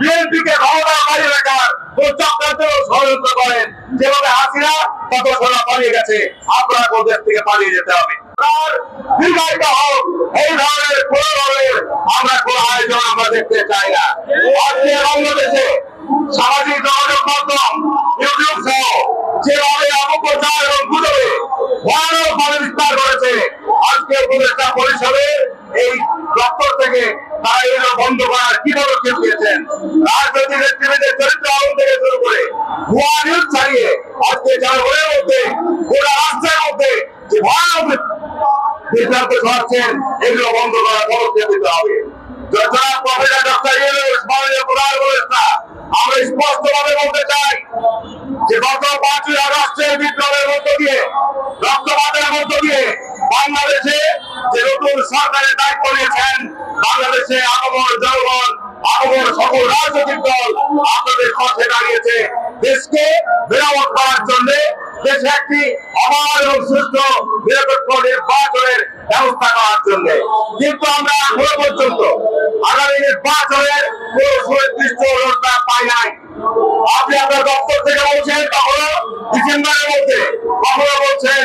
বিএনপিকে ক্ষমতা বাড়িয়ে রাখার কোন চক্রান্ত ষড়যন্ত্র করেন, যেভাবে হাসিনা তত সোনা পালিয়ে গেছে, আপনারা দেশ থেকে পালিয়ে যেতে হবে। দীর্ঘায়িত হোক এই ধরনের কোন ধরনের আমরা কোন আয়োজন আমরা দেখতে চাই না। আজকে বাংলাদেশে সামাজিক যোগাযোগ মাধ্যম ইউটিউব সহ যেভাবে অপপ্রচার এবং গুজবে ভয়ানক ভাবে বিস্তার করেছে, আজকে উপদেষ্টা পরিষদের এই দপ্তর থেকে তারা এগুলো বন্ধ করার কি পদক্ষেপ নিয়েছেন। রাজনৈতিক নেতৃত্বের চরিত্র আগুন থেকে শুরু করে ভুয়া নিউজ ছাড়িয়ে আজকে জনগণের মধ্যে গোটা রাষ্ট্রের মধ্যে যে ভয়ানক বিভ্রান্ত ছড়াচ্ছেন, এগুলো বন্ধ করার পদক্ষেপ নিতে হবে। আমরা স্পষ্ট ভাবে বলতে চাই যে গত 5ই আগস্টের বিপ্লবের মধ্য দিয়ে, রক্তপাতের মধ্য দিয়ে বাংলাদেশে যে নতুন সরকারের দায়িত্ব নিয়েছেন, বাংলাদেশে আগমন জনগণ, আগমন সকল রাজনৈতিক দল আপনাদের পথে দাঁড়িয়েছে দেশকে মেরামত করার জন্য, দেশে একটি অবাধ এবং সুষ্ঠু নিরপেক্ষ নির্বাচনের ব্যবস্থা করার জন্য। কিন্তু আমরা এখনো পর্যন্ত আগামী নির্বাচনের কোন সুনির্দিষ্ট রোডম্যাপ পাই নাই। আপনি আপনার দপ্তর থেকে বলছেন কখনো ডিসেম্বরের মধ্যে, কখনো বলছেন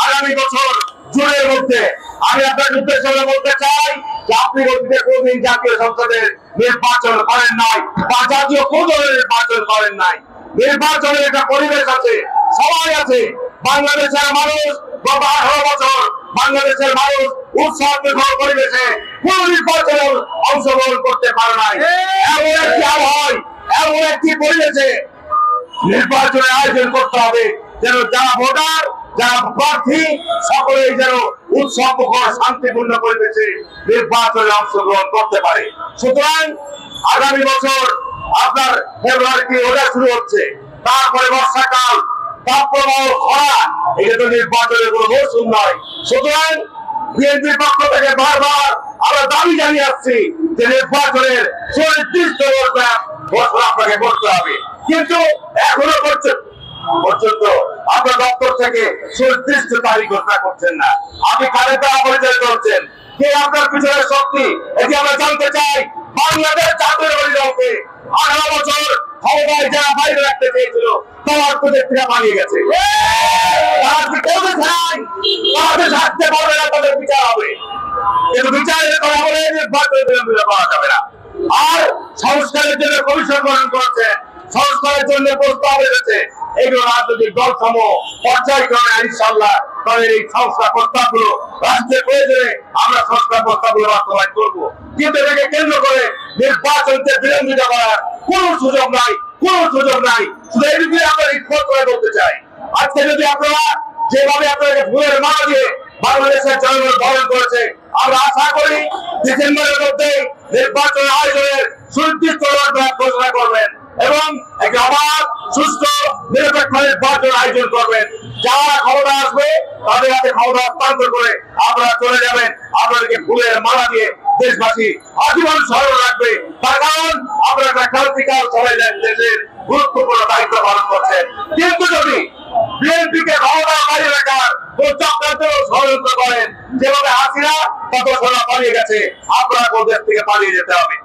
আগামী বছর জুনের মধ্যে। আমি আপনার উদ্দেশ্যে বলতে চাই যে আপনি অতীতে কোনদিন জাতীয় সংসদের নির্বাচন করেন নাই বা জাতীয় কোন ধরনের নির্বাচন করেন নাই। নির্বাচনের একটা পরিবেশ আছে, সবাই আছে। বাংলাদেশের মানুষ গত 18 বছর বাংলাদেশের মানুষ উৎসব নির্ভর পরিবেশে কোন নির্বাচনে অংশগ্রহণ করতে পারে নাই। এমন একটি আবহাওয়ায়, এমন একটি পরিবেশে নির্বাচনের আয়োজন করতে হবে যেন যারা ভোটার, যারা প্রার্থী সকলেই যেন উৎসব মুখর শান্তিপূর্ণ পরিবেশে নির্বাচনে অংশগ্রহণ করতে পারে। সুতরাং আগামী বছর আপনার ফেব্রুয়ারিতে ওটা শুরু হচ্ছে, তারপরে বর্ষাকাল, তাপপ্রবাহ, খরা, এটা তো নির্বাচনের কোনো মৌসুম নয়। সুতরাং বিএনপির পক্ষ থেকে বারবার আমরা দাবি জানিয়ে আসছি যে নির্বাচনের সুনির্দিষ্ট রোডম্যাপ ঘোষণা আপনাকে করতে হবে, কিন্তু এখনো পর্যন্ত আপনার দপ্তর থেকে সুনির্দিষ্ট তারিখ ঘোষণা করছেন না। আপনি কাদের দ্বারা পরিচালিত হচ্ছেন, কে আপনার পিছনের শক্তি, এটি আমরা জানতে চাই। বাংলাদেশ জাতীয় দলকে 18 বছর ক্ষমতায় যারা বাইরে রাখতে চেয়েছিল তারা প্রদেশ থেকে পালিয়ে গেছে। তাদের থাকতে পারবে না, তাদের বিচার হবে, কিন্তু বিচারের করা হলে নির্বাচনের বিলম্বিত করা যাবে না। আর সংস্কারের জন্য কমিশন গঠন করেছে, সংস্কারের জন্য প্রস্তাব এসেছে, এগুলো রাজনৈতিক দল সমূহ পর্যায়ক্রমে ইনশাআল্লাহ তাদের এই সংস্কার প্রস্তাবগুলো রাষ্ট্রের প্রয়োজনে আমরা সংস্কার প্রস্তাবগুলো বাস্তবায়ন করবো। কিন্তু এটাকে কেন্দ্র করে নির্বাচনকে বিলম্বিত করার কোন সুযোগ নাই, কোন সুযোগ নাই। শুধু এই বিষয়ে আমরা রিপোর্ট করে বলতে চাই, আজকে যদি আপনারা যেভাবে আপনাকে ফুলের মালা দিয়ে বাংলাদেশের জনগণ বরণ করেছে, আমরা আশা করি ডিসেম্বরের মধ্যে নির্বাচনের আয়োজনের সুনির্দিষ্ট রোডম্যাপ ঘোষণা করবেন এবং একটি অবাধ, সুস্থ, নিরপেক্ষ নির্বাচন আয়োজন করবেন। যারা ক্ষমতা আসবে তাদের হাতে ক্ষমতা হস্তান্তর করে আপনারা চলে যাবেন, আপনাদেরকে ফুলের মালা দিয়ে দেশবাসী আজীবন স্মরণ রাখবে। তার কারণ আপনারা একটা ক্রান্তিকাল সবাই দেশের গুরুত্বপূর্ণ দায়িত্ব পালন করছেন। কিন্তু যদি বিএনপিকে ক্ষমতা বাড়িয়ে রাখার কোন চক্রান্ত ষড়যন্ত্র করেন, যেভাবে হাসিনা তত সোনা পালিয়ে গেছে, আপনারা দেশ থেকে পালিয়ে যেতে হবে।